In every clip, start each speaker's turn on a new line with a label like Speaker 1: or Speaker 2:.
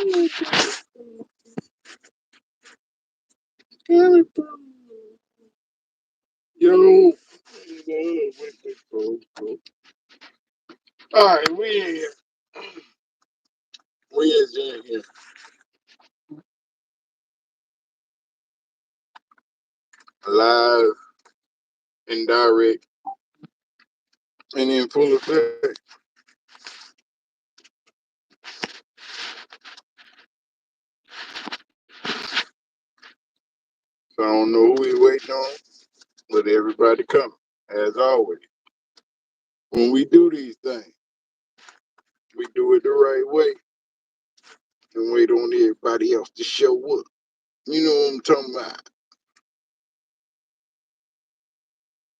Speaker 1: Yo, all right, we in here. We is in here. Live and direct and in full effect. So I don't know who we waiting on, but everybody coming, as always. When we do these things, we do it the right way and wait on everybody else to show up. You know what I'm talking about?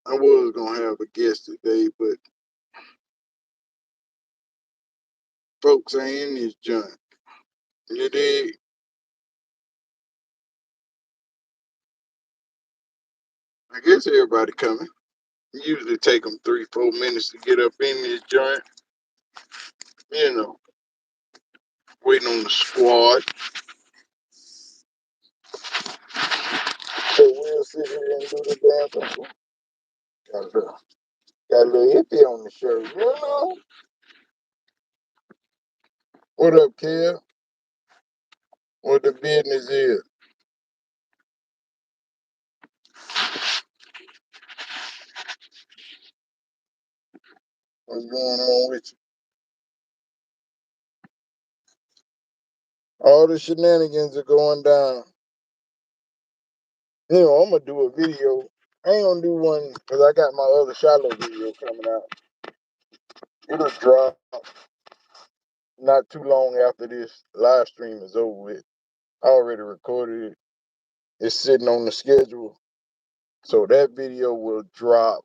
Speaker 1: I was gonna have a guest today, but folks ain't in this joint. You dig? I guess everybody coming. Usually take them 3-4 minutes to get up in this joint. You know, waiting on the squad. So we'll sit here and do the damn thing. Got a little hippie on the shirt, you know? What up, kid? What the business is? What's going on with you? All the shenanigans are going down. You know, I'm gonna do a video. I ain't gonna do one because I got my other Shiloh video coming out. It'll drop not too long after this live stream is over with. I already recorded it. It's sitting on the schedule. So that video will drop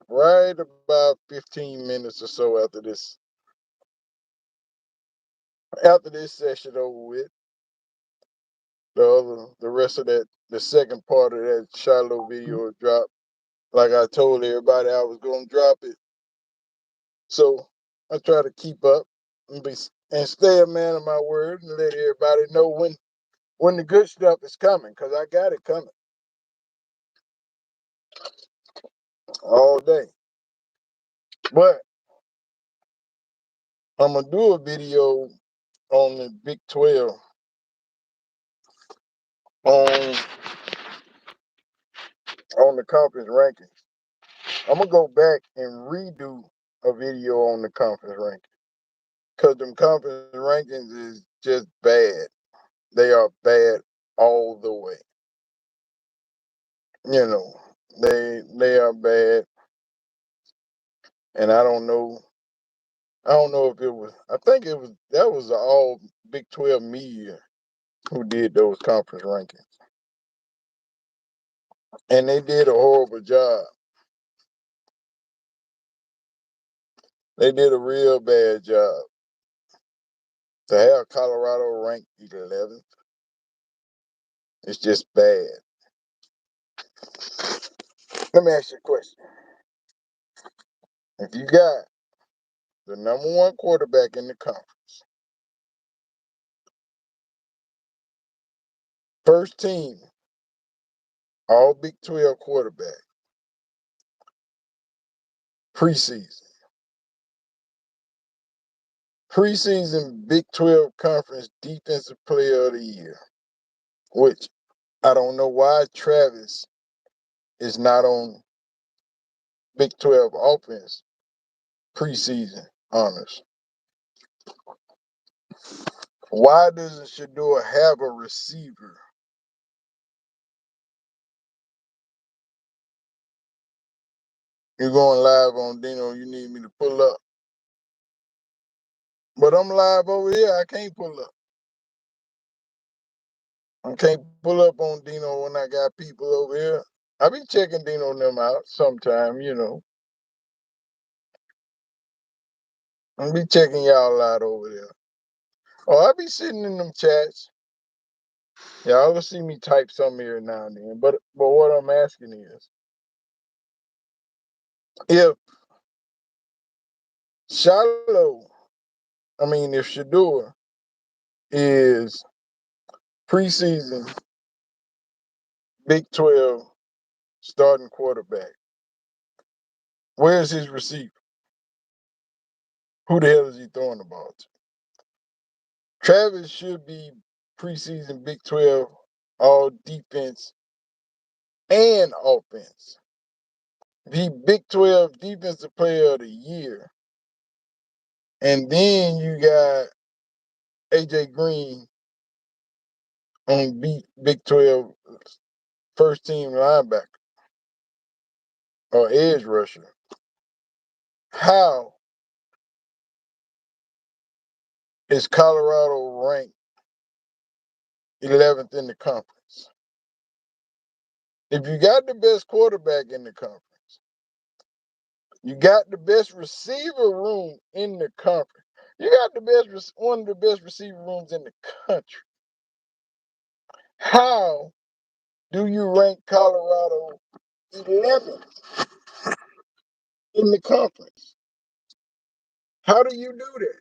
Speaker 1: right about 15 minutes or so after this session over with. The rest of that, the second part of that Shiloh video will drop. Like I told everybody I was gonna drop it. So I try to keep up and stay a man of my word and let everybody know when the good stuff is coming, because I got it coming all day. But I'm gonna do a video on the Big 12 on the conference rankings. I'm gonna go back and redo a video on the conference rankings, because them conference rankings is just bad. They are bad all the way. You know, they are bad, and I don't know. I don't know if it was. I think it was that was all Big 12 media who did those conference rankings, and they did a horrible job. They did a real bad job. To have Colorado ranked 11th, it's just bad. Let me ask you a question. If you got the number one quarterback in the conference, first team, all Big 12 quarterback, preseason, Big 12 conference defensive player of the year, which I don't know why Travis is not on Big 12 offense preseason honors. Why doesn't Shador have a receiver? You're going live on Dino, you need me to pull up. But I'm live over here, I can't pull up. I can't pull up on Dino when I got people over here. I be checking Dino and them out sometime, you know. I be checking y'all out over there. Oh, I be sitting in them chats. Y'all will see me type something here now and then. But what I'm asking is, if Shiloh, if Shador is preseason Big 12 starting quarterback. Where's his receiver? Who the hell is he throwing the ball to? Travis should be preseason Big 12 all defense and offense. Be Big 12 Defensive Player of the Year. And then you got AJ Green on Big 12 first team linebacker or edge rusher. How is Colorado ranked 11th in the conference? If you got the best quarterback in the conference, you got the best receiver room in the conference, you got one of the best receiver rooms in the country. How do you rank Colorado 11th in the conference? How do you do that?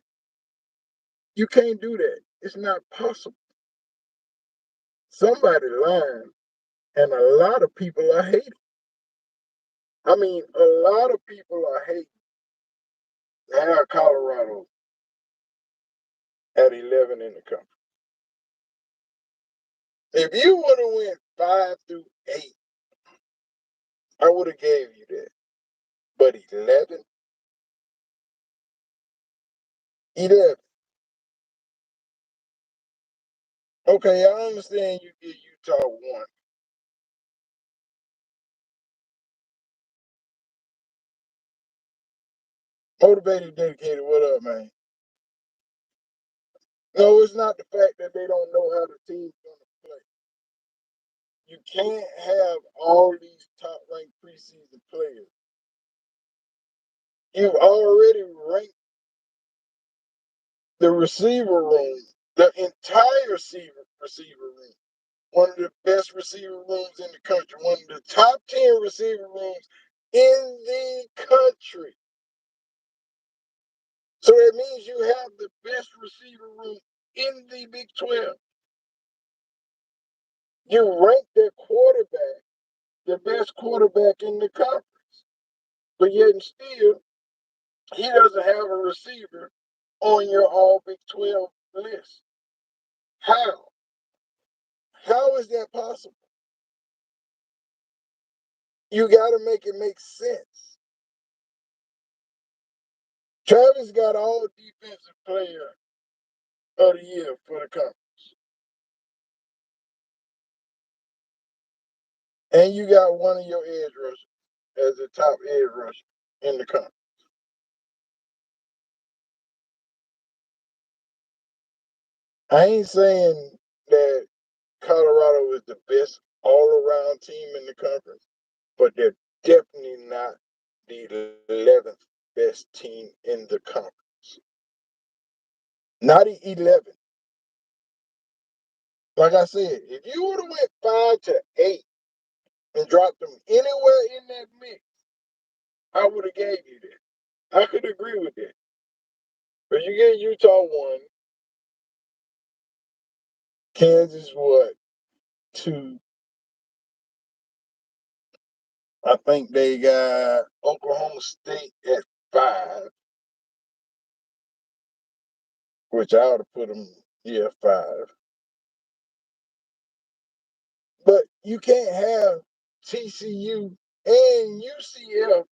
Speaker 1: You can't do that. It's not possible. Somebody lying, and a lot of people are hating. I mean, a lot of people are hating to have Colorado at 11 in the conference. If you would have went 5 through 8, I would have gave you that. But 11? 11. Okay, I understand you get Utah 1. Motivated, dedicated, what up, man? No, it's not the fact that they don't know how the team's going to play. You can't have all these top-ranked preseason players. You've already ranked the receiver room, the entire receiver room. One of the best receiver rooms in the country. One of the top 10 receiver rooms in the country. So that means you have the best receiver room in the Big 12. You rank their quarterback the best quarterback in the conference. But yet and still, he doesn't have a receiver on your all Big 12 list. How? How is that possible? You got to make it make sense. Travis got all defensive player of the year for the conference. And you got one of your edge rushers as a top edge rusher in the conference. I ain't saying that Colorado is the best all-around team in the conference, but they're definitely not the 11th best team in the conference. Not the 11th. Like I said, if you would have went 5 to 8 and dropped them anywhere in that mix, I would have gave you that. I could agree with that. But you get Utah 1, Kansas what? 2. I think they got Oklahoma State at 5, which I ought to put them, 5. But you can't have TCU and UCF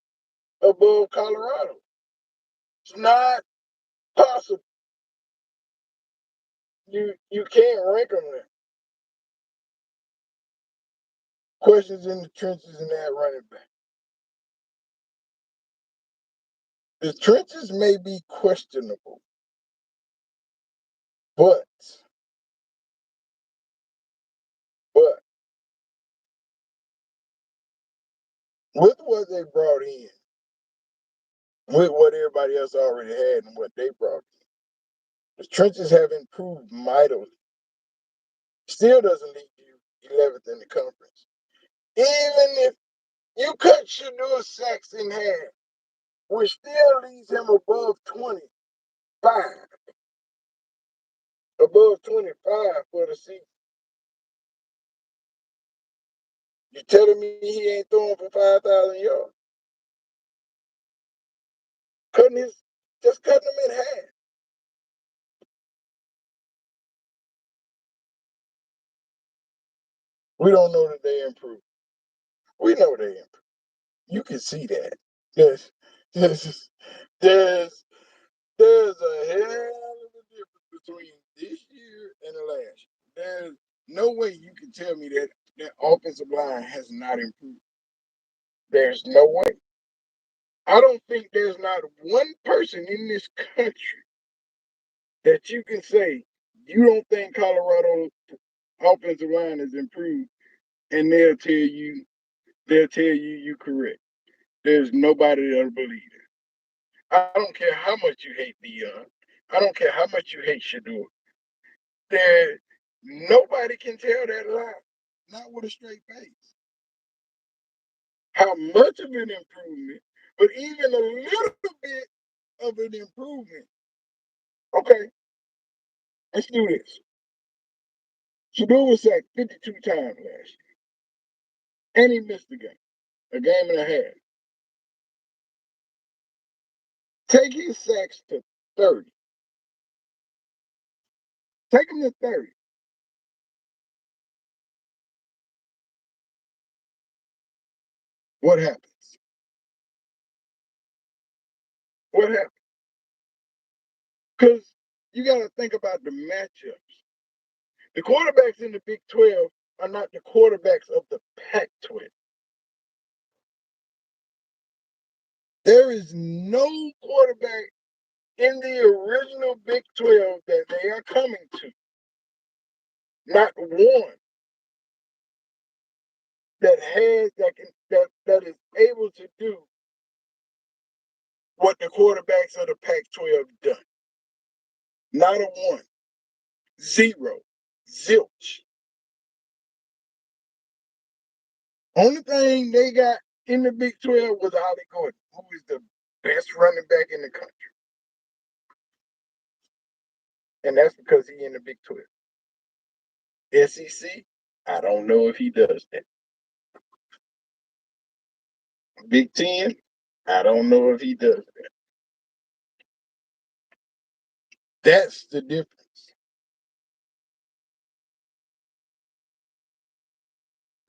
Speaker 1: above Colorado. It's not possible. You can't rank them there. Questions in the trenches in that running back. The trenches may be questionable, but with what they brought in, with what everybody else already had and what they brought in, the trenches have improved mightily. Still doesn't leave you 11th in the conference. Even if you cut Shedeur Sachs in half, which still leaves him above 25. above 25 for the season. You telling me he ain't throwing for 5,000 yards? Just cutting him in half. We don't know that they improved. We know they improved. You can see that. There's, there's, there's, there's a hell of a difference between this year and the last year. There's no way you can tell me that that offensive line has not improved. There's no way. I don't think there's not one person in this country that you can say you don't think Colorado's offensive line has improved, and they'll tell you you're correct. There's nobody that'll believe it. I don't care how much you hate Dion. I don't care how much you hate Shador. There, nobody can tell that lie, not with a straight face. How much of an improvement, but even a little bit of an improvement. Okay, let's do this. Shador was sacked 52 times last year, and he missed a game and a half. Take his sacks to 30. Take him to 30. What happens? What happens? Because you got to think about the matchups. The quarterbacks in the Big 12 are not the quarterbacks of the Pac 12. There is no quarterback in the original Big 12 that they are coming to. Not one that is able to do what the quarterbacks of the Pac-12 done. Not a one. Zero. Zilch. Only thing they got in the Big 12 was Ollie Gordon, who is the best running back in the country. And that's because he in the Big 12. SEC, I don't know if he does that. Big 10, I don't know if he does that. That's the difference.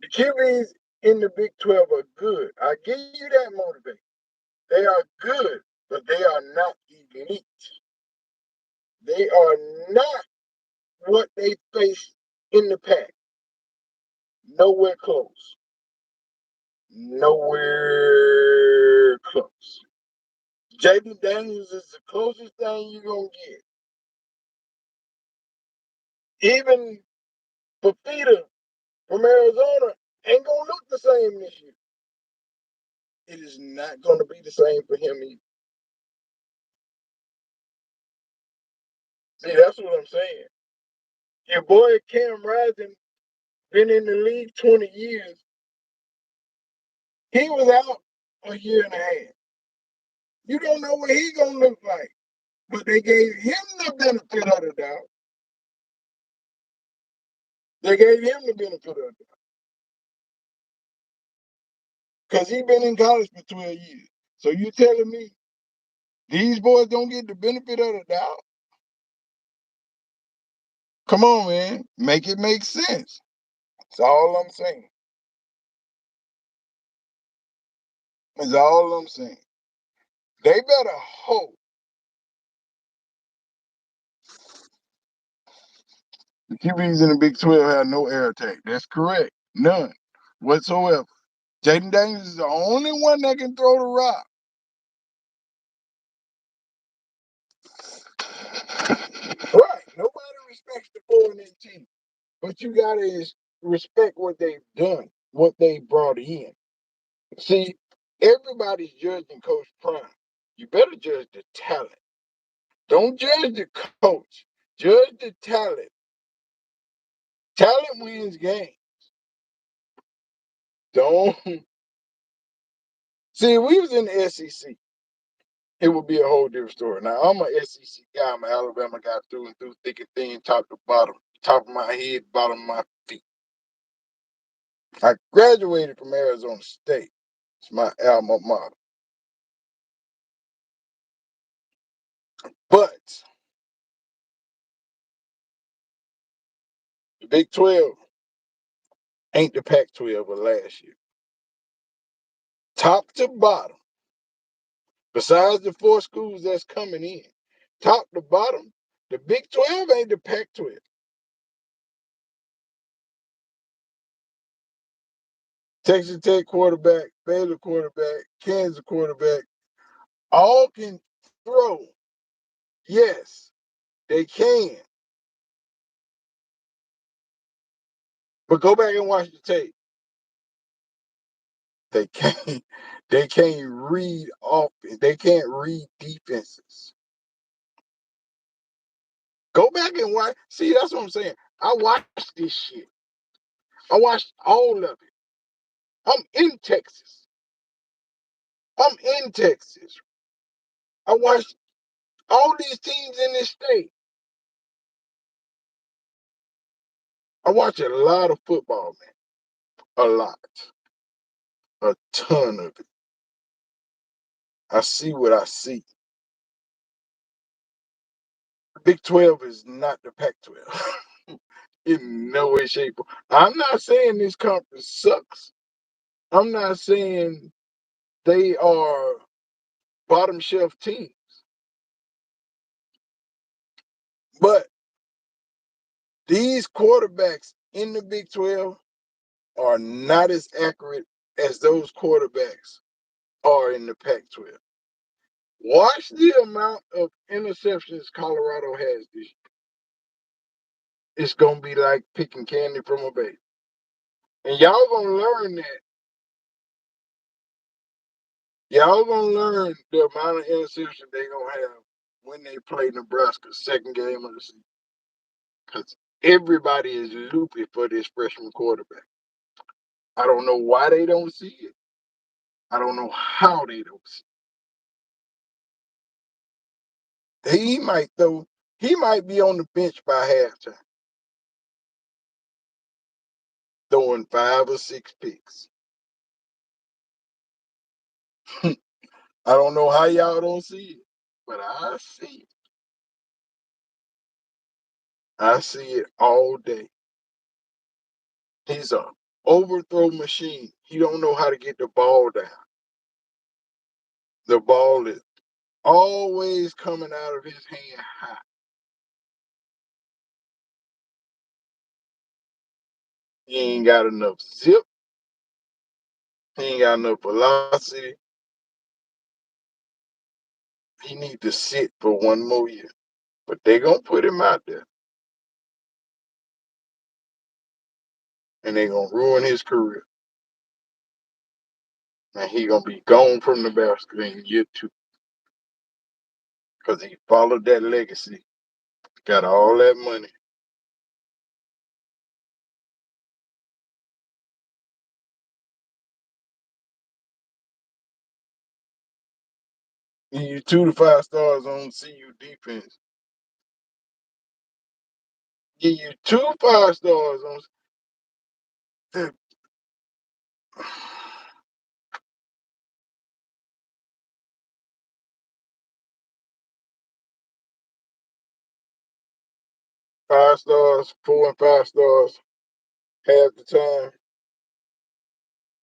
Speaker 1: The QBs in the Big 12 are good. I give you that motivation. They are good, but they are not elite. They are not what they face in the Pac. Nowhere close. Nowhere close. Jaden Daniels is the closest thing you're going to get. Even Fafita from Arizona ain't going to look the same this year. It is not going to be the same for him either. See, that's what I'm saying. Your boy Cam Rising been in the league 20 years. He was out a year and a half. You don't know what he gonna look like. But they gave him the benefit of the doubt. They gave him the benefit of the doubt. Because he been in college for 12 years. So you telling me these boys don't get the benefit of the doubt? Come on, man. Make it make sense. That's all I'm saying. That's all I'm saying. They better hope the QBs in the Big 12 have no air attack. That's correct. None whatsoever. Jaden Daniels is the only one that can throw the rock. Right. Nobody respects the 4-18. But you gotta respect what they've done, what they brought in. See, everybody's judging Coach Prime. You better judge the talent. Don't judge the coach. Judge the talent. Talent wins games. Don't see. We was in the SEC. it would be a whole different story. Now, I'm an SEC guy. I'm an Alabama guy through and through, thick and thin, top to bottom, top of my head, bottom of my feet. I graduated from Arizona State. It's my alma mater. But the Big 12 ain't the Pac-12 of last year. Top to bottom, besides the 4 schools that's coming in, top to bottom, the Big 12 ain't the Pac-12. Texas Tech quarterback, Baylor quarterback, Kansas quarterback, all can throw. Yes, they can. But go back and watch the tape. They can't. They can't read offense. They can't read defenses. Go back and watch. See, that's what I'm saying. I watched this shit. I watched all of it. I'm in Texas. I'm in Texas. I watched all these teams in this state. I watch a lot of football, man. A lot. A ton of it. I see what I see. Big 12 is not the Pac 12 in no way, shape. I'm not saying this conference sucks. I'm not saying they are bottom shelf teams. But these quarterbacks in the Big 12 are not as accurate as those quarterbacks are in the Pac 12. Watch the amount of interceptions Colorado has this year. It's going to be like picking candy from a baby. And y'all going to learn that. Y'all going to learn the amount of interceptions they're going to have when they play Nebraska, second game of the season. Because everybody is loopy for this freshman quarterback. I don't know why they don't see it. I don't know how they don't see it. He might be on the bench by halftime, throwing 5 or 6 picks. I don't know how y'all don't see it, but I see it. I see it all day. He's a overthrow machine. He don't know how to get the ball down. The ball is always coming out of his hand high. He ain't got enough zip. He ain't got enough velocity. He need to sit for one more year. But they gonna put him out there. And they gonna ruin his career. And he gonna be gone from Nebraska in year 2. Because he followed that legacy. Got all that money. Give you 2 to 5 stars on CU defense. Give you 2 5 stars on 5 stars, 4 and 5 stars half the time.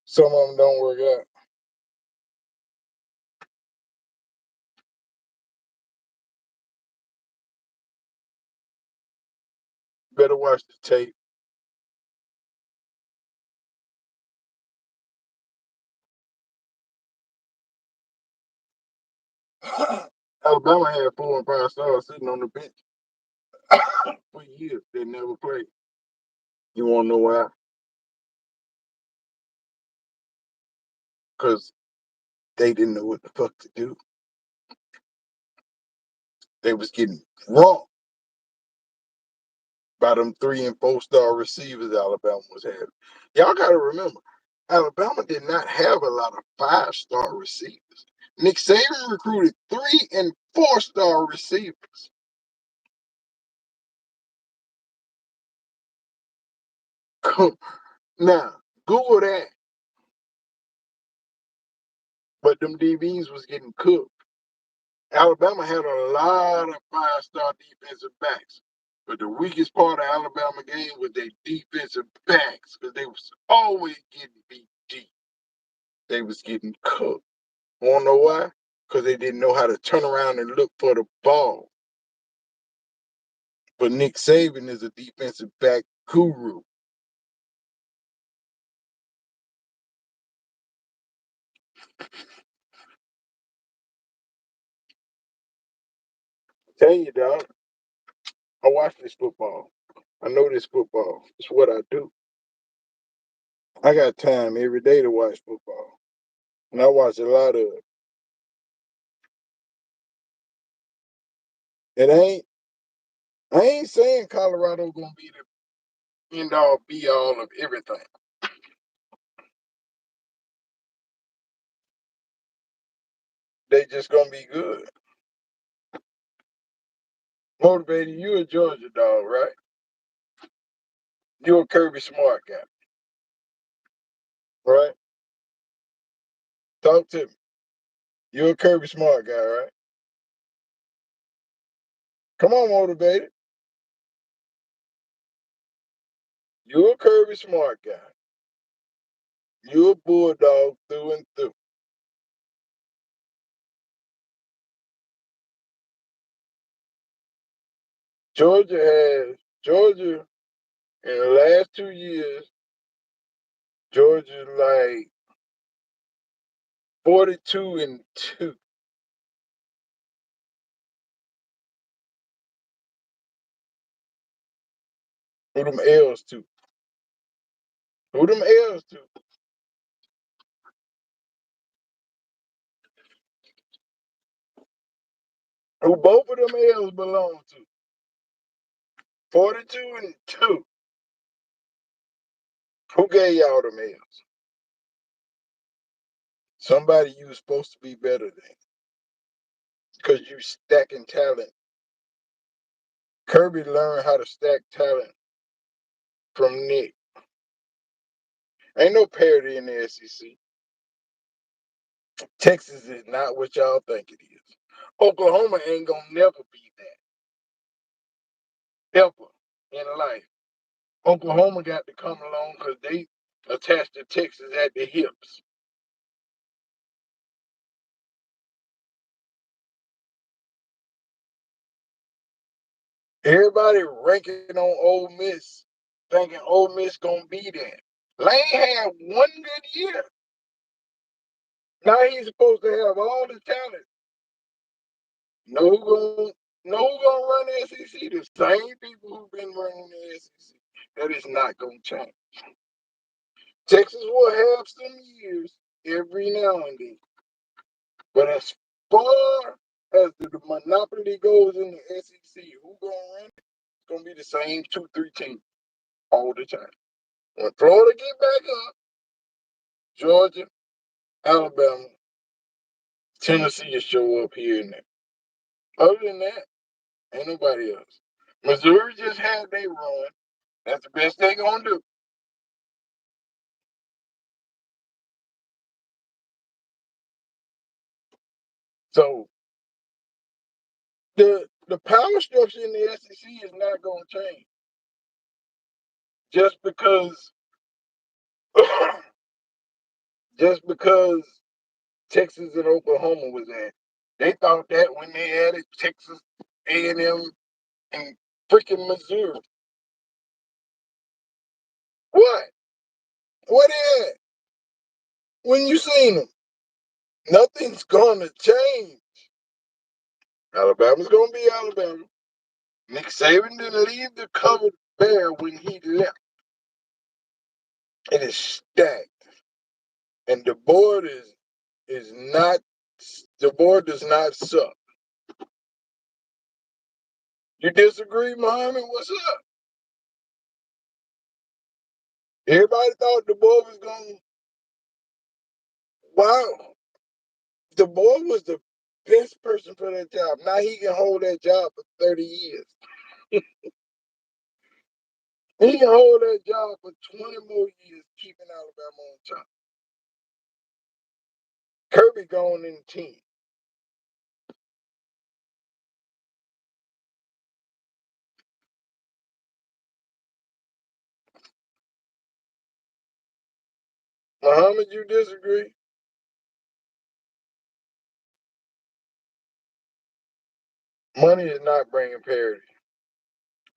Speaker 1: Some of them don't work out. Better watch the tape. Alabama had 4 and 5 stars sitting on the bench for years. They never played. You want to know why? Because they didn't know what the fuck to do. They was getting wrong by them 3 and 4 star receivers Alabama was having. Y'all got to remember, Alabama did not have a lot of 5-star receivers. Nick Saban recruited 3 and 4-star receivers. Now, Google that. But them DBs was getting cooked. Alabama had a lot of 5-star defensive backs. But the weakest part of Alabama game was their defensive backs, because they was always getting beat deep. They was getting cooked. Wanna know why? Because they didn't know how to turn around and look for the ball. But Nick Saban is a defensive back guru. Tell you, dog, I watch this football. I know this football. It's what I do. I got time every day to watch football. And I watch a lot of it. I ain't saying Colorado gonna be the end all be all of everything. They just gonna be good. Motivated, you a Georgia dog, right? You a Kirby Smart guy, right? Talk to me. You a Kirby Smart guy, right? Come on, motivated. You a Kirby Smart guy. You a Bulldog through and through. Georgia in the last 2 years, Georgia's like 42-2. Who them L's to? Who them L's to? Who both of them L's belong to? 42-2. Who gave y'all them L's? Somebody you was supposed to be better than. Because you stacking talent. Kirby learned how to stack talent from Nick. Ain't no parity in the SEC. Texas is not what y'all think it is. Oklahoma ain't gonna never be that. Ever in life. Oklahoma got to come along because they attached to Texas at the hips. Everybody ranking on Ole Miss, thinking Ole Miss gonna be that. Lane had one good year. Now he's supposed to have all the talent. No who gonna run the SEC? The same people who've been running the SEC. That is not gonna change. Texas will have some years every now and then. But as far as the monopoly goes in the SEC, who gonna run it? It's gonna be the same 2-3 teams all the time. When Florida get back up, Georgia, Alabama, Tennessee will show up here and there. Other than that, ain't nobody else. Missouri just had their run. That's the best they gonna do. So the power structure in the SEC is not gonna change just because just because Texas and Oklahoma was at. They thought that when they added Texas, A&M, and freaking Missouri. What? What is it? When you seen them? Nothing's gonna change. Alabama's gonna be Alabama. Nick Saban didn't leave the covered bare when he left. It is stacked. And the board does not suck. You disagree, Muhammad? What's up? Everybody thought the board was going, wow. the boy was the best person for that job. Now he can hold that job for 30 years. He can hold that job for 20 more years, keeping Alabama on top. Kirby gone in 10. Muhammad, you disagree? Money is not bringing parity.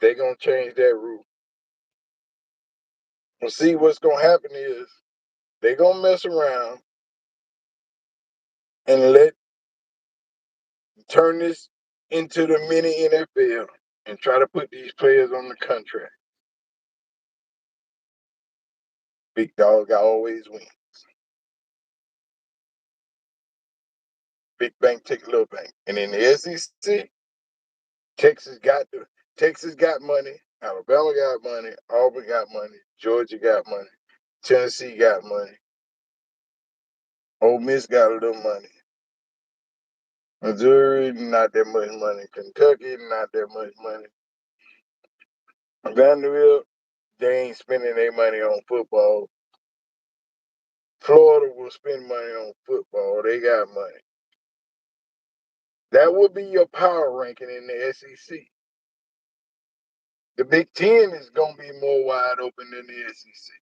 Speaker 1: They're going to change that rule. Well, see, what's going to happen is they're going to mess around and turn this into the mini NFL and try to put these players on the contract. Big dog always wins. Big bank take little bank. And in the SEC, Texas got money, Alabama got money, Auburn got money, Georgia got money, Tennessee got money, Ole Miss got a little money. Missouri, not that much money. Kentucky, not that much money. Vanderbilt, they ain't spending their money on football. Florida will spend money on football. They got money. That would be your power ranking in the SEC. The Big Ten is going to be more wide open than the SEC.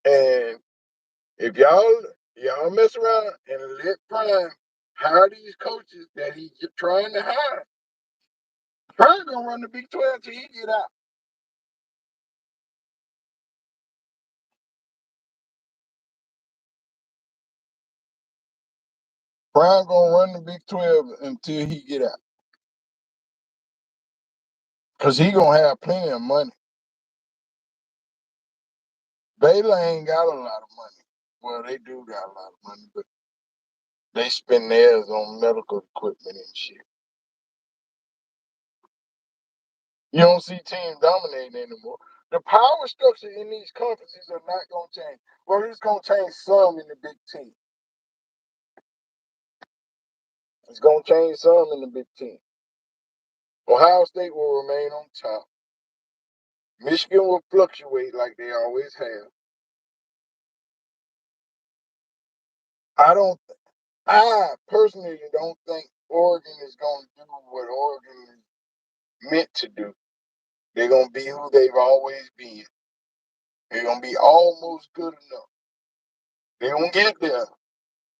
Speaker 1: And if y'all mess around and let Prime hire these coaches that he's trying to hire, Prime gonna run the Big 12 till he get out. Prime gonna run the Big 12 until he get out. Cause he gonna have plenty of money. Baylor ain't got a lot of money. Well, they do got a lot of money, but they spend theirs on medical equipment and shit. You don't see teams dominating anymore. The power structure in these conferences are not gonna change. Well, it's gonna change some in the Big Ten. It's gonna change some in the Big Ten. Ohio State will remain on top. Michigan will fluctuate like they always have. I don't. I personally don't think Oregon is going to do what Oregon is meant to do. They're going to be who they've always been. They're going to be almost good enough. They going to get there,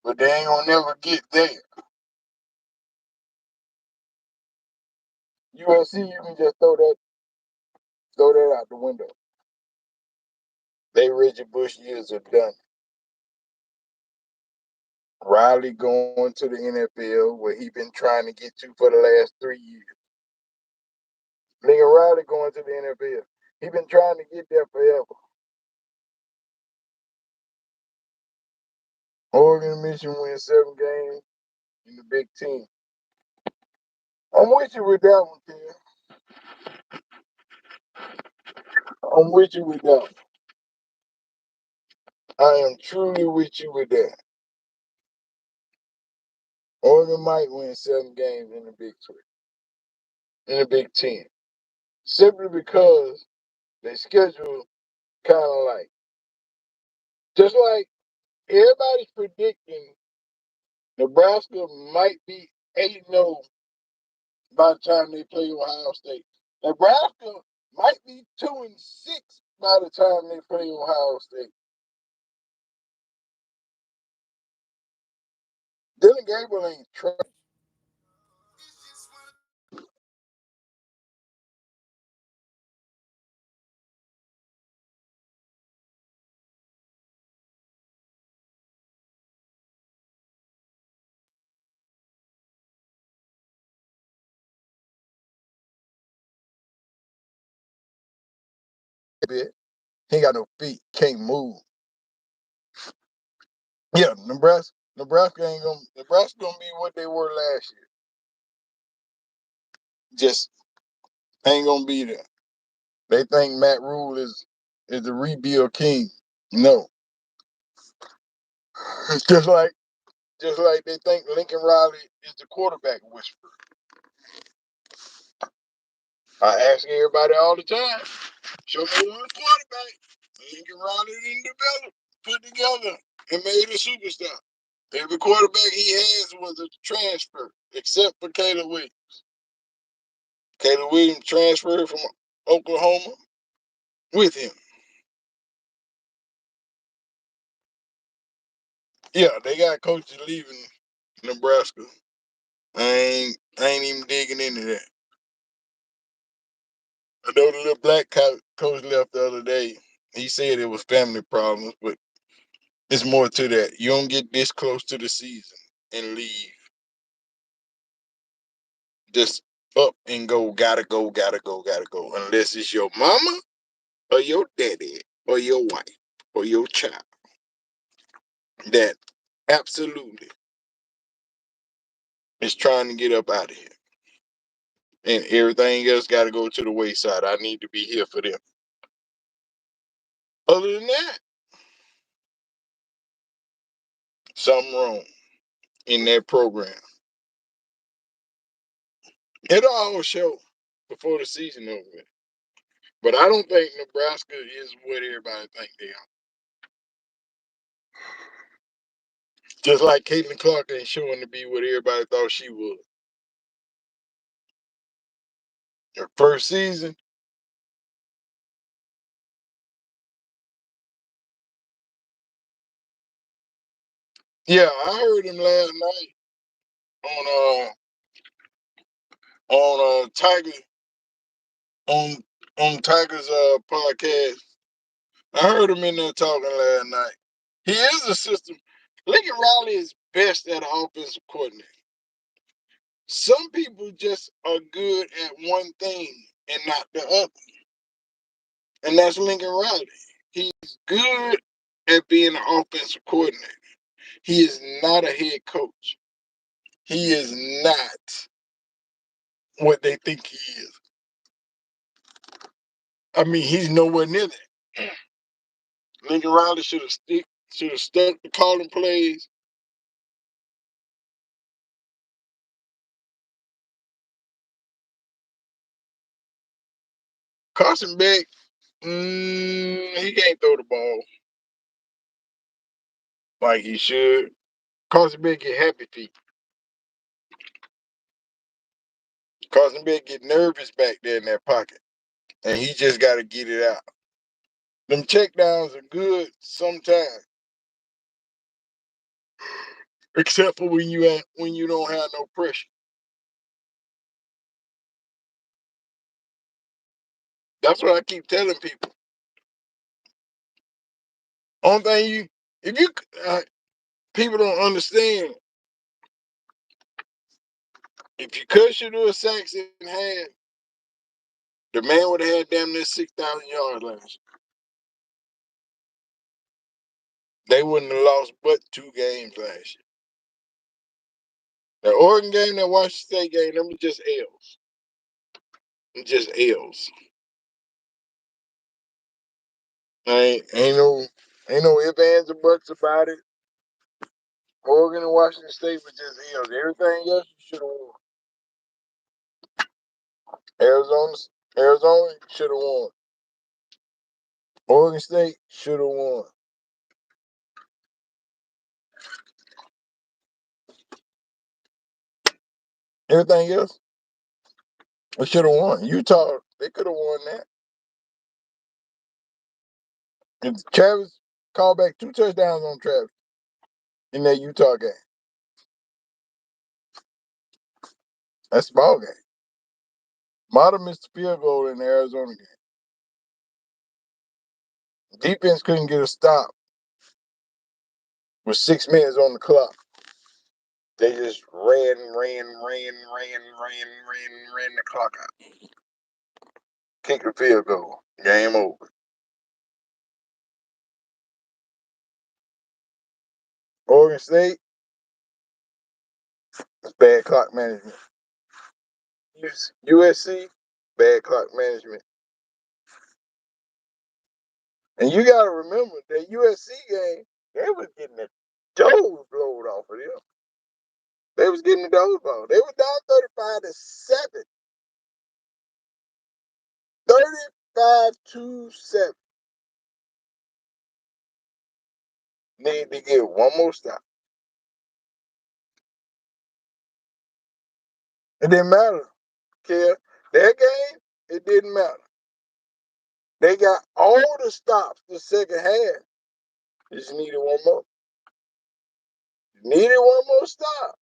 Speaker 1: but they ain't going to never get there. USC, you can just throw that out the window. They Reggie Bush years are done. Riley going to the NFL, where he been trying to get to for the last 3 years. Nigga Riley going to the NFL. He been trying to get there forever. Oregon and Michigan win 7 games in the Big Ten. I'm with you with that one, Ken. I'm with you with that one. I am truly with you with that. Oregon might win 7 games in the Big Ten. Simply because they schedule kind of like, just like everybody's predicting Nebraska might be 8-0 by the time they play Ohio State. Nebraska might be 2-6 by the time they play Ohio State. Dylan Gabriel ain't trash. He ain't got no feet, can't move. Yeah, Nebraska gonna be what they were last year. Just ain't gonna be there. They think Matt Rule is is the rebuild king. No. It's just like they think Lincoln Riley is the quarterback whisperer. I ask everybody all the time, show me one quarterback Lincoln Riley didn't develop, put together, and made a superstar. Every quarterback he has was a transfer, except for Caleb Williams. Caleb Williams transferred from Oklahoma with him. Yeah, they got coaches leaving Nebraska. I ain't even digging into that. I know the little black coach left the other day. He said it was family problems, but it's more to that. You don't get this close to the season and leave. Just up and go, gotta go, gotta go, gotta go. Unless it's your mama or your daddy or your wife or your child. That absolutely is trying to get up out of here. And everything else gotta go to the wayside. I need to be here for them. Other than that, something wrong in that program. It'll all show before the season over with. But I don't think Nebraska is what everybody think they are. Just like Caitlin Clark ain't showing to be what everybody thought she was. Her first season, yeah, I heard him last night on Tiger on Tiger's podcast. I heard him in there talking last night. He is a system. Lincoln Riley is best at an offensive coordinator. Some people just are good at one thing and not the other. And that's Lincoln Riley. He's good at being an offensive coordinator. He is not a head coach. He is not what they think he is. I mean, he's nowhere near that. Lincoln Riley should have stuck to calling plays. Carson Beck, he can't throw the ball like he should. Carson Beck get happy feet. Carson Beck get nervous back there in that pocket, and he just got to get it out. Them checkdowns are good sometimes, except for when you don't have no pressure. That's what I keep telling people. Only thing if you people don't understand, if you cut Shador Saxon in half, the man would have had damn near 6,000 yards last year. They wouldn't have lost but 2 games last year. The Oregon game, that Washington State game, them were just L's. Just L's. Ain't no ifs, ands, or buts about it. Oregon and Washington State were just L's. Everything else you should have won. Arizona, Arizona should have won. Oregon State should have won. Everything else, we should have won. Utah, they could have won that. And Travis called back 2 touchdowns on Travis in that Utah game. That's the ball game. Mata missed the field goal in the Arizona game. Defense couldn't get a stop with 6 minutes on the clock. They just ran the clock out. Kicked the field goal. Game over. Oregon State, it's bad clock management. USC, bad clock management. And you got to remember that USC game, they was getting the doors blowed off of them. They was getting the doors blown. They were down 35-7. 35-7. Need to get one more stop. It didn't matter, kid. That game, it didn't matter. They got all the stops the second half. Just needed one more. Needed one more stop.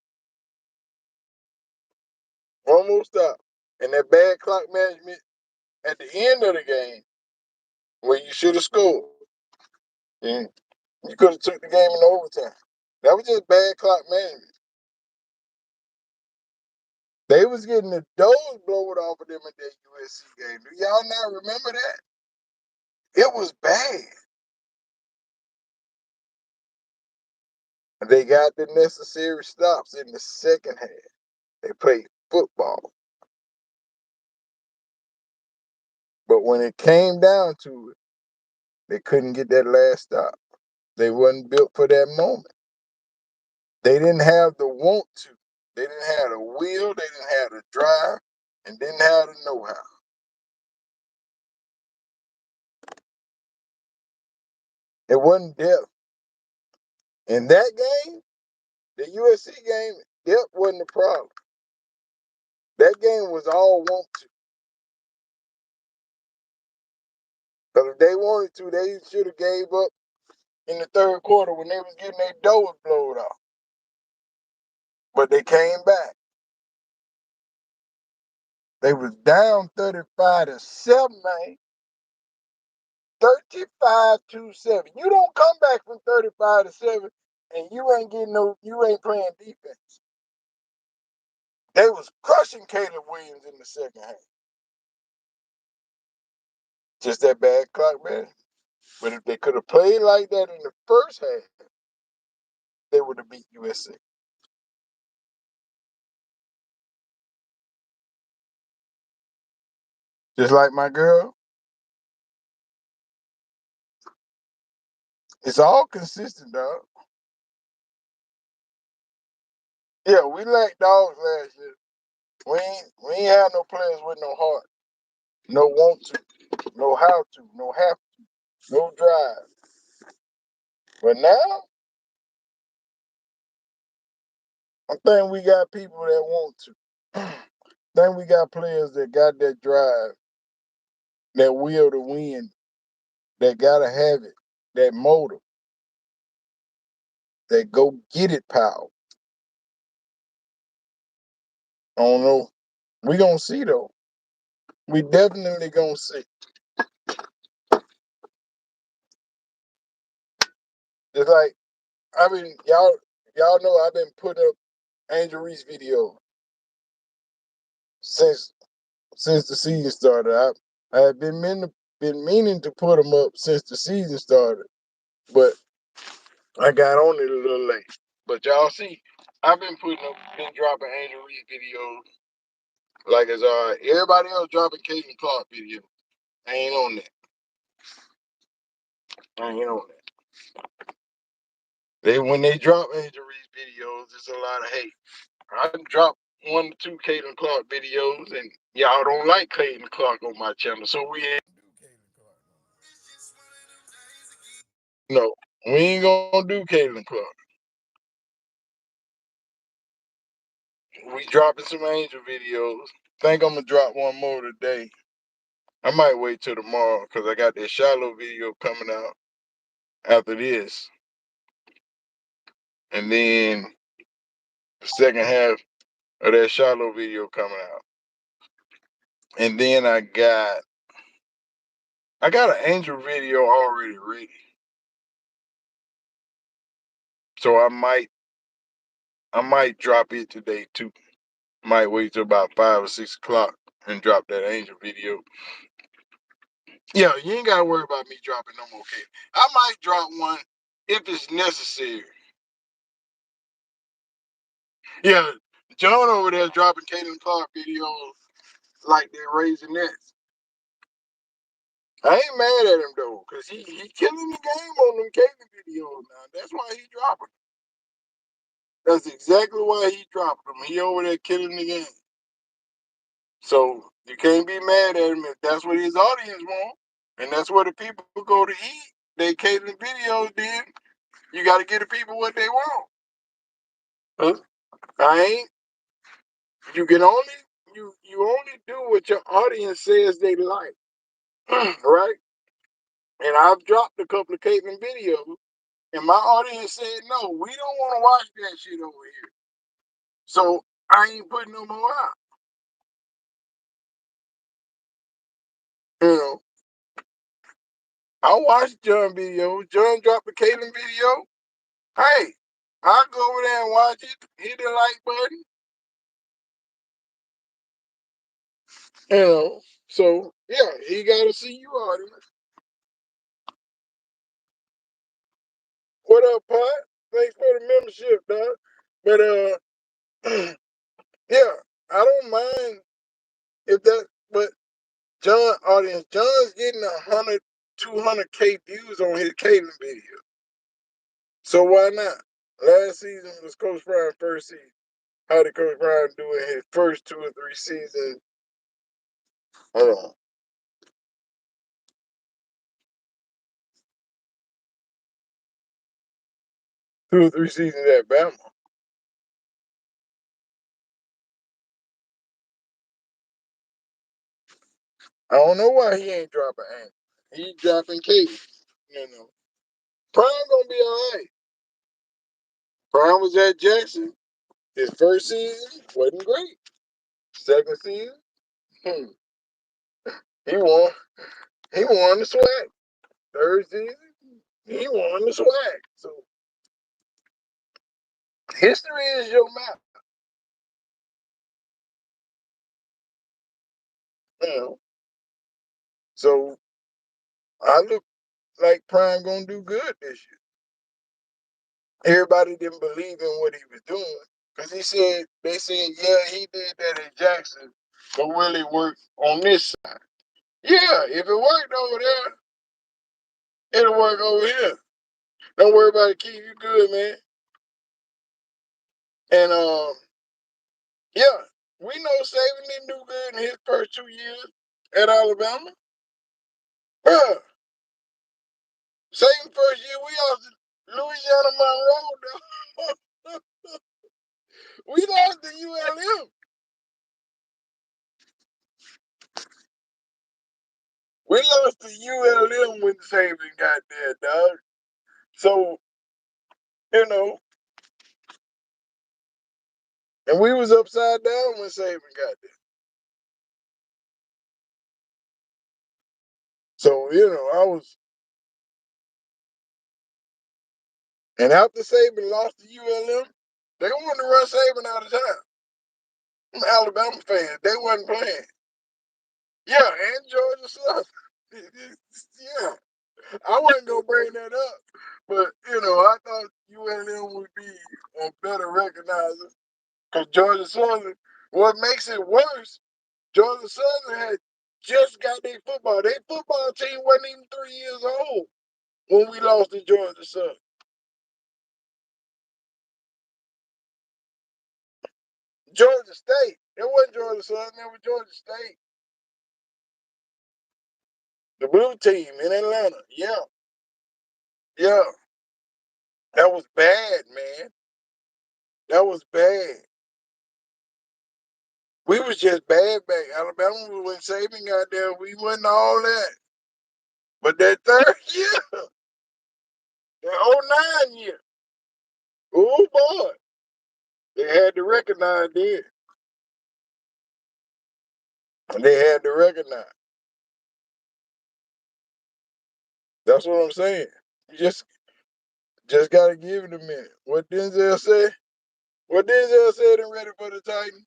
Speaker 1: One more stop. And that bad clock management at the end of the game, where you should have scored. And you could have took the game in overtime. That was just bad clock management. They was getting the doors blown off of them in that USC game. Do y'all not remember that? It was bad. They got the necessary stops in the second half. They played football. But when it came down to it, they couldn't get that last stop. They wasn't built for that moment. They didn't have the want to. They didn't have the will. They didn't have the drive. And didn't have the know-how. It wasn't depth. In that game, the USC game, depth wasn't the problem. That game was all want to. Because if they wanted to, they should have gave up in the third quarter when they was getting their doors blown off. But they came back. They was down 35-7, man. 35-7. You don't come back from 35-7 and you ain't playing defense. They was crushing Caleb Williams in the second half. Just that bad clock, man. But if they could have played like that in the first half, they would have beat USC. Just like my girl, it's all consistent, dog. Yeah, we lacked dogs last year. We ain't have no players with no heart, no want to, no how to, no have to, no drive. But now, I think we got people that want to. I think we got players that got that drive, that will to win, that gotta have it, that motive, that go get it power. I don't know. We gonna see though. We definitely gonna see. It's like y'all know I've been putting up Angel Reese video since the season started. I have been meaning to put them up since the season started, but I got on it a little late. But y'all see, I've been dropping Angel Reese videos like it's all right. Everybody else dropping Caitlin Clark videos. I ain't on that. I ain't on that. When they drop Angel Reese videos, it's a lot of hate. I dropped 1 or 2 Caitlin Clark videos, and y'all don't like Caitlin Clark on my channel, so we ain't do Caitlin Clark. No, we ain't gonna do Caitlin Clark. We dropping some Angel videos. Think I'm gonna drop one more today. I might wait till tomorrow because I got that Shiloh video coming out after this, and then the second half of that Shiloh video coming out, and then I got an Angel video already ready, so I might drop it today too. Might wait till about 5 or 6 o'clock and drop that Angel video. Yeah, you ain't gotta worry about me dropping no more cake. I might drop one if it's necessary. Yeah, John over there dropping Caitlin Clark videos like they're raising nets. I ain't mad at him though, cause he killing the game on them Caitlyn videos now. That's why he dropping them. That's exactly why he dropped them. He over there killing the game. So you can't be mad at him if that's what his audience want, and that's where the people go to eat. They Caitlyn videos. Then you got to give the people what they want. Huh? I ain't. You can only you only do what your audience says they like, right? And I've dropped a couple of Caitlyn videos, and my audience said, no, we don't want to watch that shit over here. So I ain't putting no more out. You know, I watched John video. John dropped a Caitlyn video. Hey, I'll go over there and watch it, hit the like button. You know, so yeah, he got to see you, audience. What up, Pot? Thanks for the membership, dog. But yeah, I don't mind if that, but John audience, John's getting 100, 200K views on his Caitlyn video. So why not? Last season was Coach Brown's first season. How did Coach Brown do in his first 2 or 3 seasons? Hold on. 2 or 3 seasons at Bama. I don't know why he ain't dropping Angel. He dropping Katie. You know. Prime gonna be alright. Prime was at Jackson. His first season wasn't great. Second season, hmm, he won. He won the swag. Third season, he won the swag. So history is your map. You know. So I look like Prime gonna do good this year. Everybody didn't believe in what he was doing because they said, yeah, he did that in Jackson, but will it work on this side? Yeah, if it worked over there, it'll work over here. Don't worry about it. Keep you good, man. And yeah, we know Saban didn't do good in his first 2 years at Alabama. Bruh, Saban first year we lost to Louisiana Monroe. Though. We lost to ULM. We lost to ULM when Saban got there, dog. So, you know, and we was upside down when Saban got there. So, you know, I was, and after Saban lost to ULM, they wanted to run Saban out of town. I'm Alabama fans. They wasn't playing. Yeah, and Georgia Southern. Yeah, I wasn't gonna bring that up, but you know, I thought UNM would be a better recognizer because Georgia Southern. What makes it worse, Georgia Southern had just got their football. Their football team wasn't even 3 years old when we lost to Georgia Southern. Georgia State. It wasn't Georgia Southern. It was Georgia State. The blue team in Atlanta. Yeah, yeah. That was bad, man. That was bad. We was just bad back. Alabama, when Saban got there, we wasn't all that. But that third year, that '09 year, oh boy, they had to recognize then. They had to recognize. That's what I'm saying. You just gotta give it a minute. What Denzel said? What Denzel said in Ready for the Titan?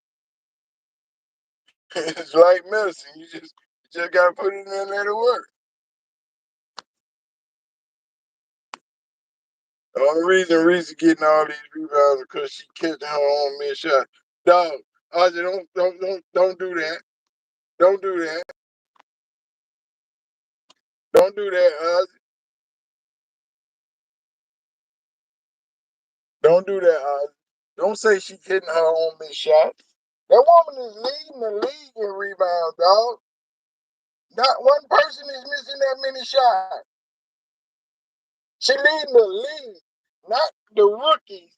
Speaker 1: It's like medicine. You just gotta put it in there and let it work. The only reason Reese getting all these rebounds is because she catching her own missed shot. Dog, I said, don't do that. Don't do that. Don't do that, Ozzy. Don't do that, Ozzy. Don't say she hitting her own missed shots. That woman is leading the league in rebounds, dog. Not one person is missing that many shots. She leading the league, not the rookies.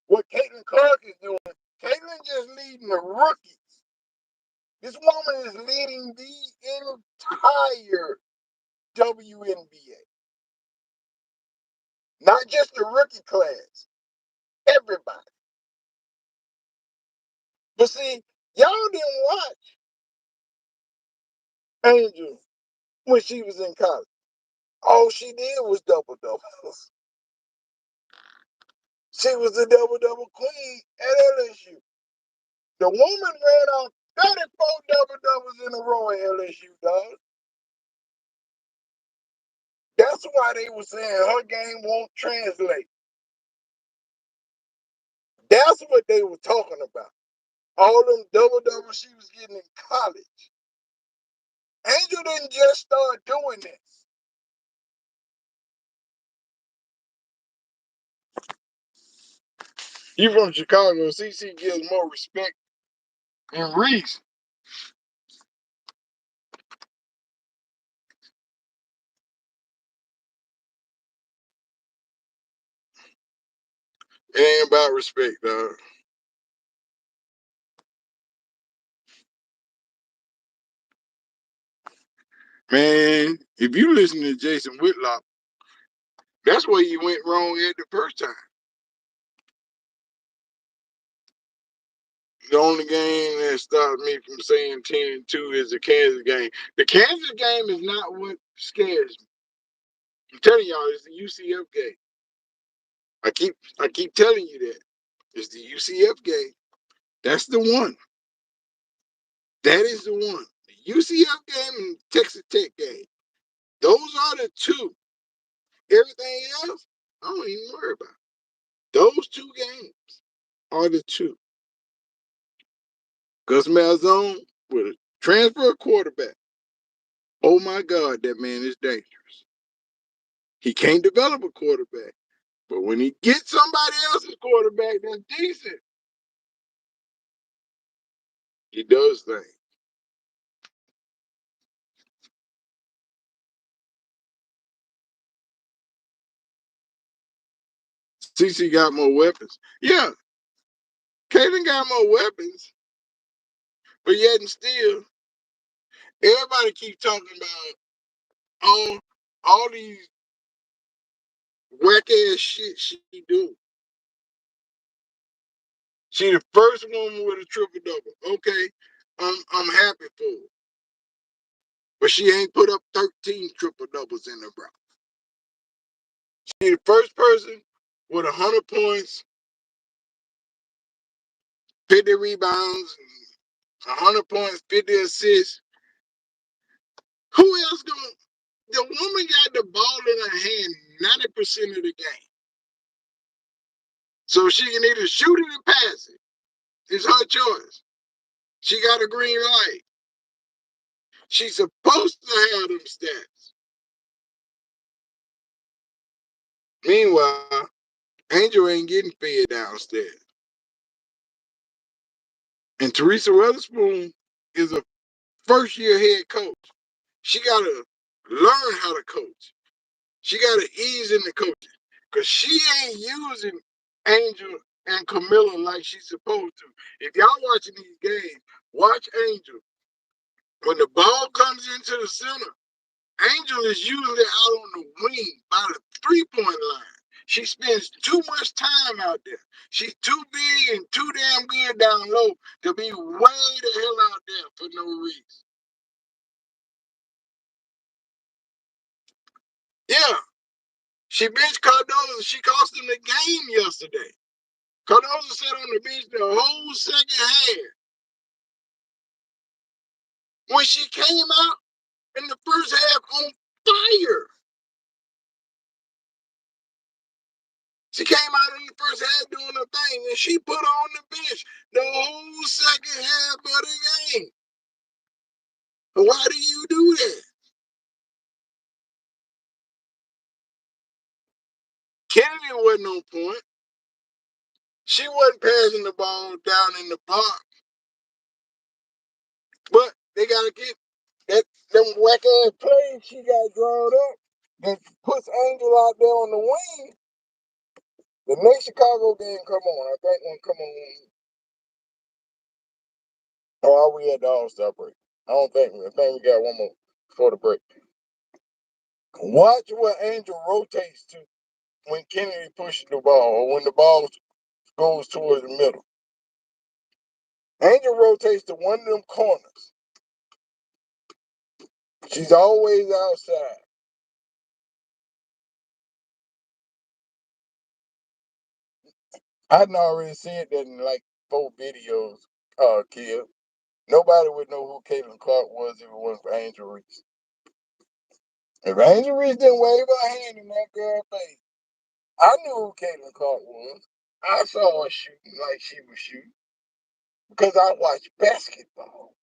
Speaker 1: What Caitlin Clark is doing. Caitlin just leading the rookies. This woman is leading the entire WNBA. Not just the rookie class. Everybody. But see, y'all didn't watch Angel when she was in college. All she did was double doubles. She was the double double queen at LSU. The woman ran off 34 double doubles in a row at LSU, dog. That's why they were saying her game won't translate. That's what they were talking about. All them double doubles she was getting in college. Angel didn't just start doing this. You from Chicago, CC gives more respect than Reese. It ain't about respect, dog. Man, if you listen to Jason Whitlock, that's where you went wrong at the first time. The only game that stopped me from saying 10-2 is the Kansas game. The Kansas game is not what scares me. I'm telling y'all, it's the UCF game. I keep telling you that. It's the UCF game. That's the one. That is the one. The UCF game and Texas Tech game. Those are the two. Everything else, I don't even worry about. Those two games are the two. Gus Malzahn with a transfer quarterback. Oh my God, that man is dangerous. He can't develop a quarterback. But when he gets somebody else's quarterback that's decent, he does things. CC got more weapons. Yeah, Caitlin got more weapons, but yet and still, everybody keeps talking about all these whack ass shit she do. She the first woman with a triple double. Okay, I'm happy for her. But she ain't put up 13 triple doubles in her bro. She the first person with 100 points, 50 rebounds, 100 points, 50 assists. Who else gonna? The woman got the ball in her hand 90% of the game. So she can either shoot it or pass it. It's her choice. She got a green light. She's supposed to have them stats. Meanwhile, Angel ain't getting fed downstairs. And Teresa Weatherspoon is a first year head coach. She got to learn how to coach. She got to ease into coaching because she ain't using Angel and Camilla like she's supposed to. If y'all watching these games, watch Angel. When the ball comes into the center, Angel is usually out on the wing by the 3-point line. She spends too much time out there. She's too big and too damn good down low to be way the hell out there for no reason. Yeah, she benched Cardozo. She cost him the game yesterday. Cardozo sat on the bench the whole second half. When she came out in the first half on fire. She came out in the first half doing her thing, and she put on the bench the whole second half of the game. Why do you do that? Kennedy wasn't on point. She wasn't passing the ball down in the box. But they gotta get them whack ass plays she got drawn up that puts Angel out there on the wing. The next Chicago game come on. I think one come on. Oh, are we at the All-Star break? I think we got one more before the break. Watch what Angel rotates to when Kennedy pushes the ball or when the ball goes towards the middle. Angel rotates to one of them corners. She's always outside. I'd already said that in like 4 videos, kid. Nobody would know who Caitlin Clark was if it wasn't for Angel Reese. If Angel Reese didn't wave her hand in that girl's face, I knew who Caitlin Clark was. I saw her shooting like she was shooting because I watch basketball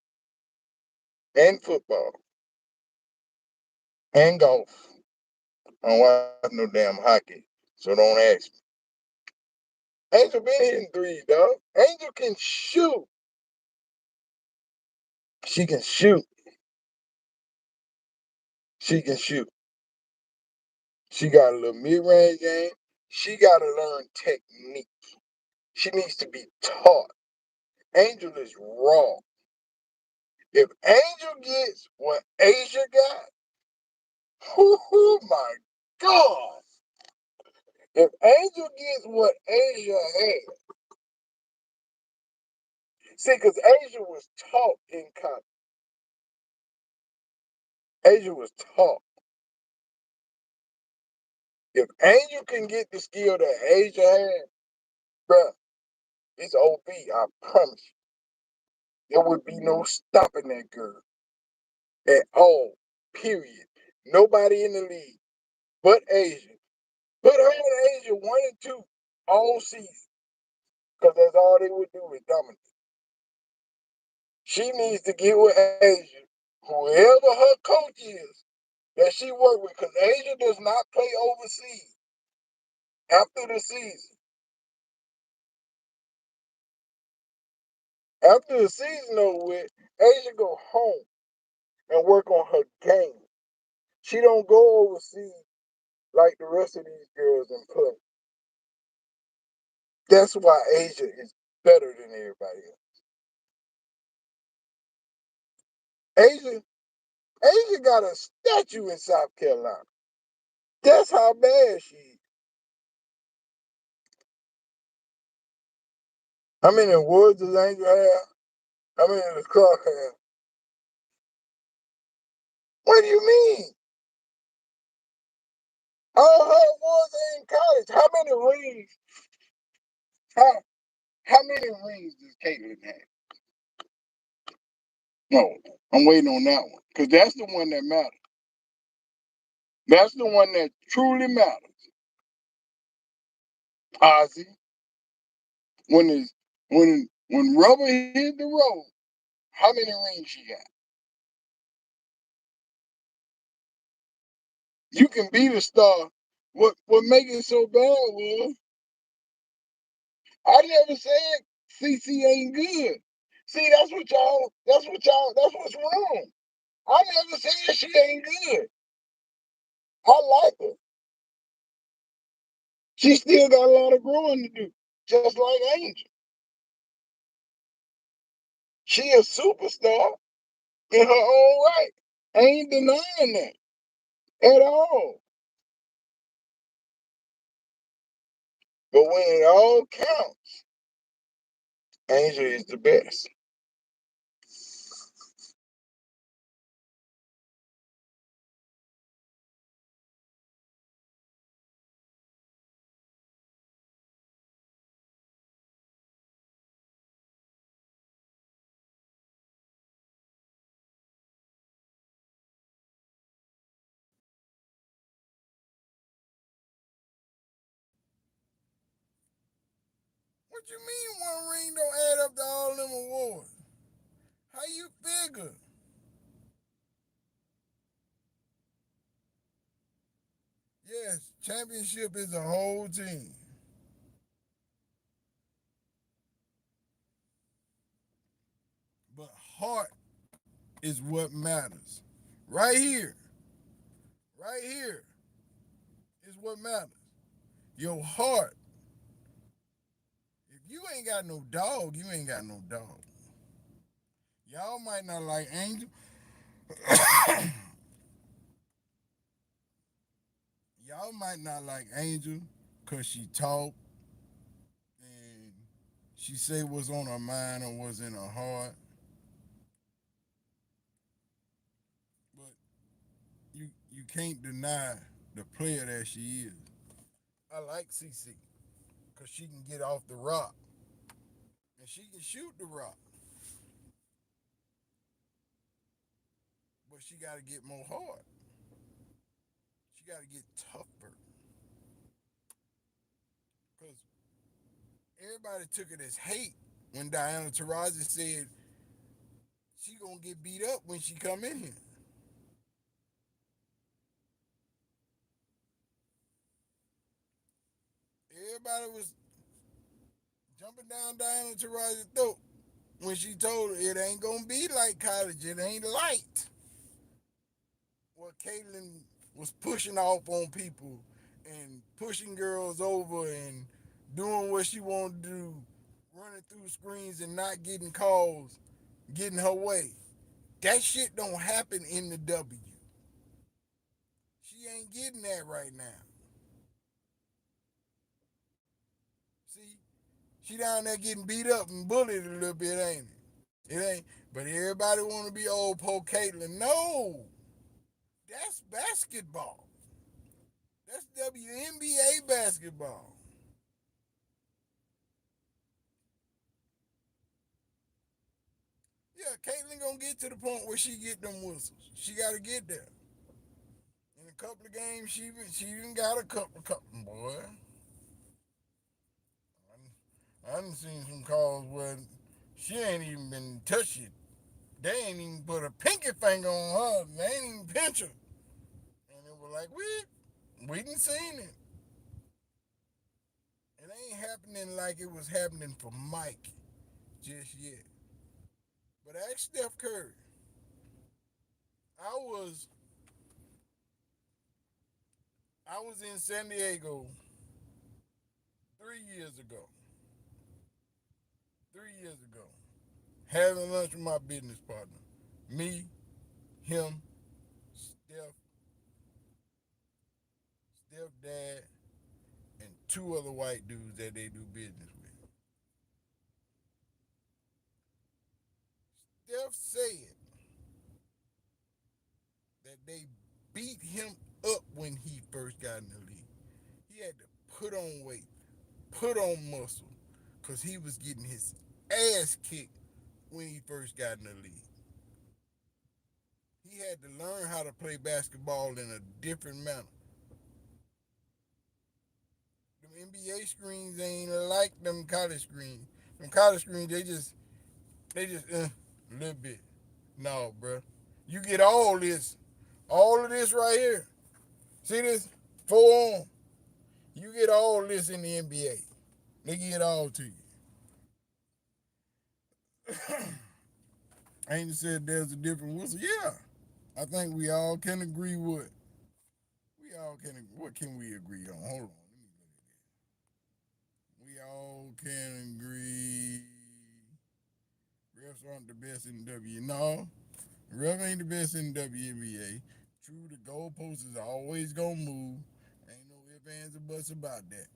Speaker 1: and football and golf. I don't watch no damn hockey, so don't ask me. Angel been hitting threes, dog. Angel can shoot. She can shoot. She can shoot. She got a little mid-range game. She got to learn technique. She needs to be taught. Angel is raw. If Angel gets what Asia got, oh my God. If Angel gets what Asia had, see, because Asia was taught in college. Asia was taught. If Angel can get the skill that Asia had, bruh, it's OB, I promise you. There would be no stopping that girl at all, period. Nobody in the league but Asia. Put her in Asia 1 and 2 all season, because that's all they would do is dominate. She needs to get with Asia, whoever her coach is that she worked with, because Asia does not play overseas after the season. After the season over with, Asia go home and work on her game. She don't go overseas like the rest of these girls and play. That's why Asia is better than everybody else. Asia got a statue in South Carolina. That's how bad she is. How many awards does Angel have? How many does Clark have? What do you mean? All her awards are in college. How many rings? How many rings does Caitlin have? No, I'm waiting on that one. Because that's the one that matters. That's the one that truly matters. Ozzy, when rubber hit the road, how many rings she got? You can be the star. What make it so bad was I never said CC ain't good. See, that's what's wrong. I never said she ain't good. I like her. She still got a lot of growing to do, just like Angel. She a superstar in her own right. I ain't denying that at all. But when it all counts, Angel is the best. What you mean one ring don't add up to all them awards? How you figure? Yeah, Yes, championship is a whole team. But heart is what matters. Right here, right here is what matters. Your heart. If you ain't got no dog, you ain't got no dog. Y'all might not like Angel. Y'all might not like Angel because she talk and she say what's on her mind or what's in her heart. But you can't deny the player that she is. I like CC because she can get off the rock and she can shoot the rock, but she got to get more hard. She got to get tougher because everybody took it as hate when Diana Taurasi said she gonna get beat up when she come in here. Everybody was jumping down Diana Taurasi's throat when she told her it ain't gonna be like college. It ain't light. Well, Caitlyn was pushing off on people and pushing girls over and doing what she wanted to do, running through screens and not getting calls, getting her way. That shit don't happen in the W. She ain't getting that right now. See, she down there getting beat up and bullied a little bit, ain't it? It ain't. But everybody want to be old Poe Caitlyn. No, that's basketball. That's WNBA basketball. Yeah, Caitlyn gonna get to the point where she get them whistles. She gotta get there. In a couple of games, she even got a couple boy. I done seen some calls where she ain't even been touched. They ain't even put a pinky finger on her. They ain't even pinch her. And it was like, we didn't seen it. It ain't happening like it was happening for Mike just yet. But ask Steph Curry. I was I was in San Diego 3 years ago. 3 years ago. Having lunch with my business partner. Me, him, Steph dad, and two other white dudes that they do business with. Steph said that they beat him up when he first got in the league. He had to put on weight, put on muscle, because he was getting his ass kicked when he first got in the league. He had to learn how to play basketball in a different manner. Them NBA screens ain't like them college screens. Them college screens, they just a little bit. No, bro. You get all of this right here. See this? Forearm. You get all this in the NBA. They get it all to you. Ain't said there's a different whistle. Yeah, I think we all can agree with. We all can. What can we agree on? Hold on. Let me look at that. We all can agree. Refs aren't the best in the W. No, ref ain't the best in the WNBA. True, the goalpost is always gonna move. Ain't no ifs, ands, or buts about that.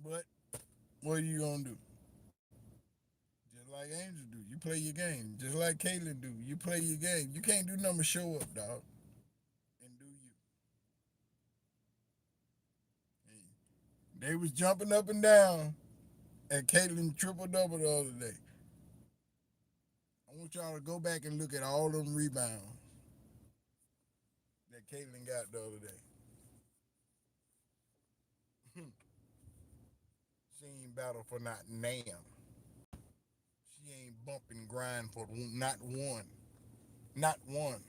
Speaker 1: But what are you gonna do? Just like Angel do, you play your game. Just like Caitlyn do, you play your game. You can't do nothing but show up, dog, and do you. They was jumping up and down at Caitlyn triple double the other day. I want y'all to go back and look at all them rebounds that Caitlyn got the other day. She ain't battle for not Nam. She ain't bump and grind for not one. Not one.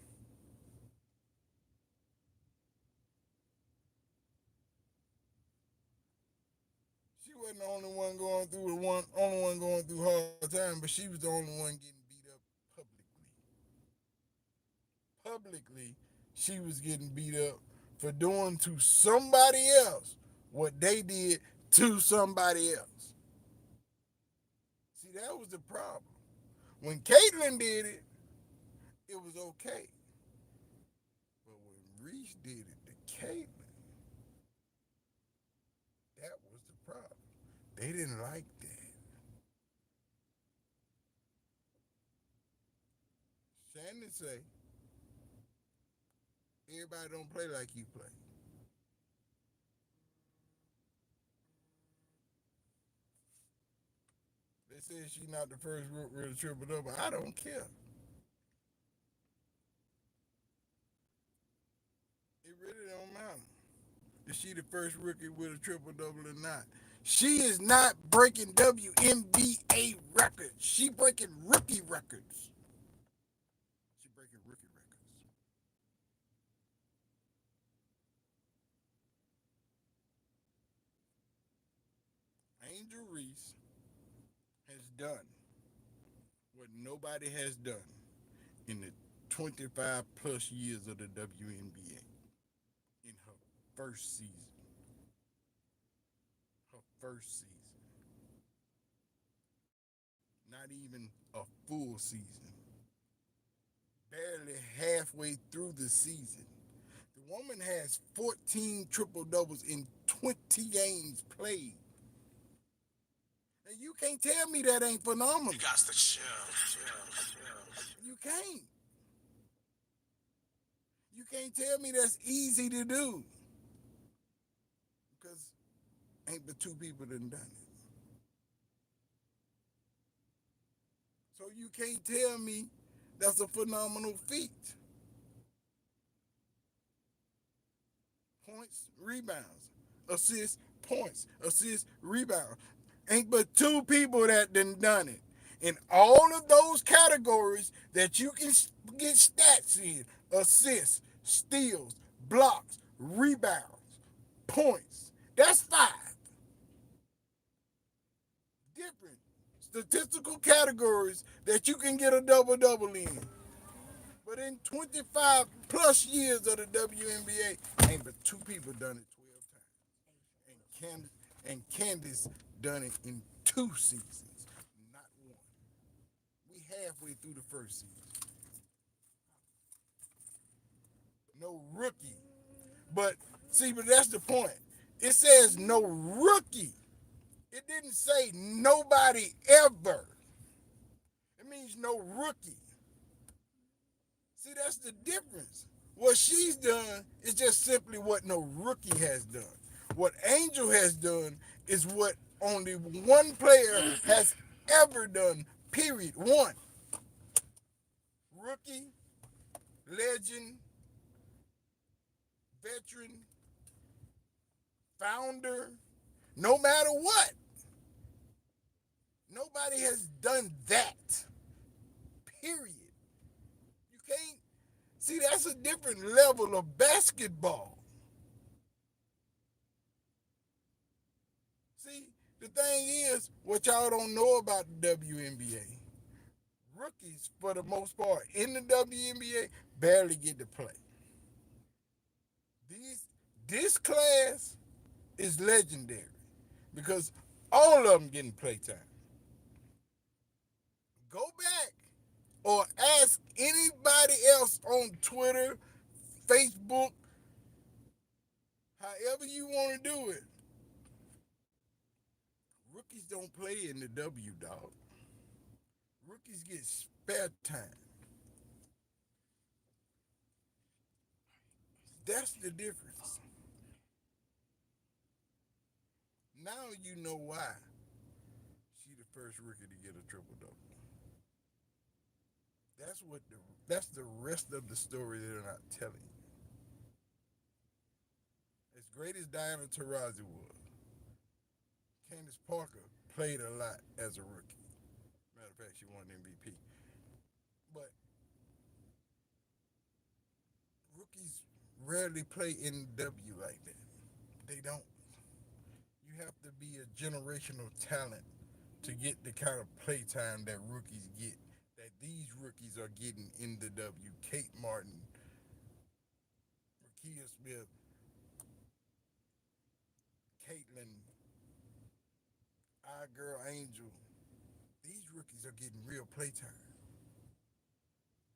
Speaker 1: wasn't the only one going through only one going through hard time, but she was the only one getting beat up publicly. Publicly, she was getting beat up for doing to somebody else what they did to somebody else. See, that was the problem. When Caitlyn did it, it was okay. But when Reese did it to Caitlyn, that was the problem. They didn't like that. Shannon say, everybody don't play like you play. They said she not the first rookie to triple double. I don't care. It really don't matter. Is she the first rookie with a triple double or not? She is not breaking WNBA records. She breaking rookie records. She breaking rookie records. Angel Reese has done what nobody has done in the 25 plus years of the WNBA in her first season. Her first season. Not even a full season. Barely halfway through the season. The woman has 14 triple doubles in 20 games played. And you can't tell me that ain't phenomenal. You got to chill. You can't. You can't tell me that's easy to do. Because ain't but two people done it. So you can't tell me that's a phenomenal feat. Points, rebounds, assists, points, assists, rebounds. Ain't but two people that done it. In all of those categories that you can get stats in, assists, steals, blocks, rebounds, points. That's five different statistical categories that you can get a double-double in. But in 25 plus years of the WNBA, ain't but two people done it 12 times. And Candace done it in 2 seasons, not one. We halfway through the first season. No rookie. But see, but that's the point. It says no rookie. It didn't say nobody ever. It means no rookie. See, that's the difference. What she's done is just simply what no rookie has done. What Angel has done is what only one player has ever done, period. One. Rookie, legend, veteran, founder, no matter what. Nobody has done that. Period. You can't see, that's a different level of basketball. See, the thing is, what y'all don't know about the WNBA, rookies, for the most part, in the WNBA, barely get to play. This class is legendary because all of them getting playtime. Go back or ask anybody else on Twitter, Facebook, however you want to do it. Rookies don't play in the W, dog. Rookies get spare time. That's the difference. Now you know why she the first rookie to get a triple double. That's the rest of the story they're not telling you. As great as Diana Taurasi was, Candace Parker played a lot as a rookie. Matter of fact, she won MVP. But rookies rarely play in W like that. They don't. You
Speaker 2: have to be a generational talent to get the kind of playtime that rookies get, that these rookies are getting in the W. Kate Martin, Rakia Smith, Caitlin, our girl Angel. These rookies are getting real playtime.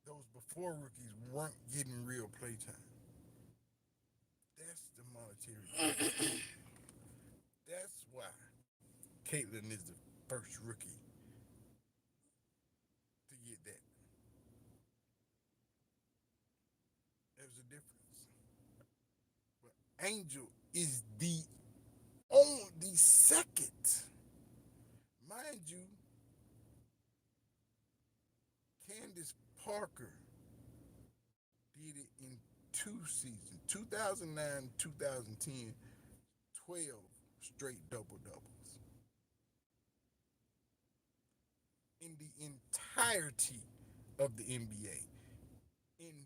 Speaker 2: Those before rookies weren't getting real playtime. That's the monetary. That's why Caitlin is the first rookie to get that. There's a difference. But Angel is the second. Mind you, Candace Parker did it in two seasons, 2009, 2010, 12 straight double doubles. In the entirety of the NBA. In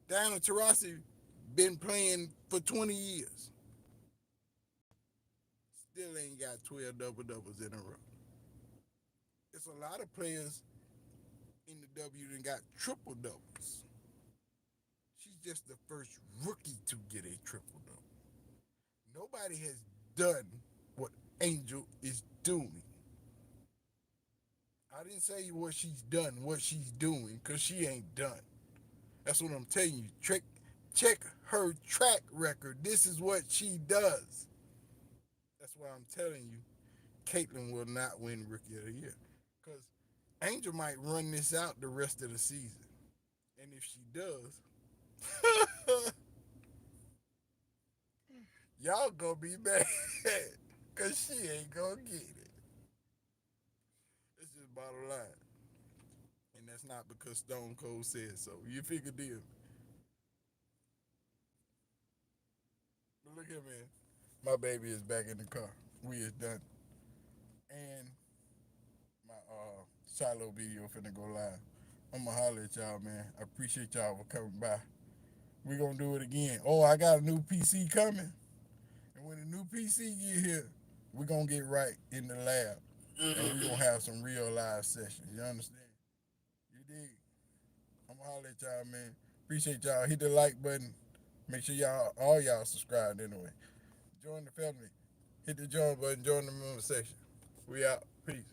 Speaker 2: Diana Taurasi been playing for 20 years. Still ain't got 12 double doubles in a row. It's a lot of players in the W that got triple doubles. She's just the first rookie to get a triple double. Nobody has done what Angel is doing. I didn't say what she's done, what she's doing, because she ain't done. That's what I'm telling you. Check her track record. This is what she does. That's why I'm telling you, Caitlin will not win Rookie of the Year. Because Angel might run this out the rest of the season. And if she does, y'all gonna be mad. Because she ain't gonna get it. It's just bottom line. And that's not because Stone Cold said so. You figure deal. But look here, man. My baby is back in the car. We is done. And my Shiloh video finna go live. I'ma holler at y'all, man. I appreciate y'all for coming by. We gonna do it again. Oh, I got a new PC coming. And when the new PC get here, we gonna get right in the lab. And we gonna have some real live sessions. You understand? You dig? I'ma holler at y'all, man. Appreciate y'all. Hit the like button. Make sure all y'all subscribed anyway. Join the family. Hit the join button. Join the member section. We out. Peace.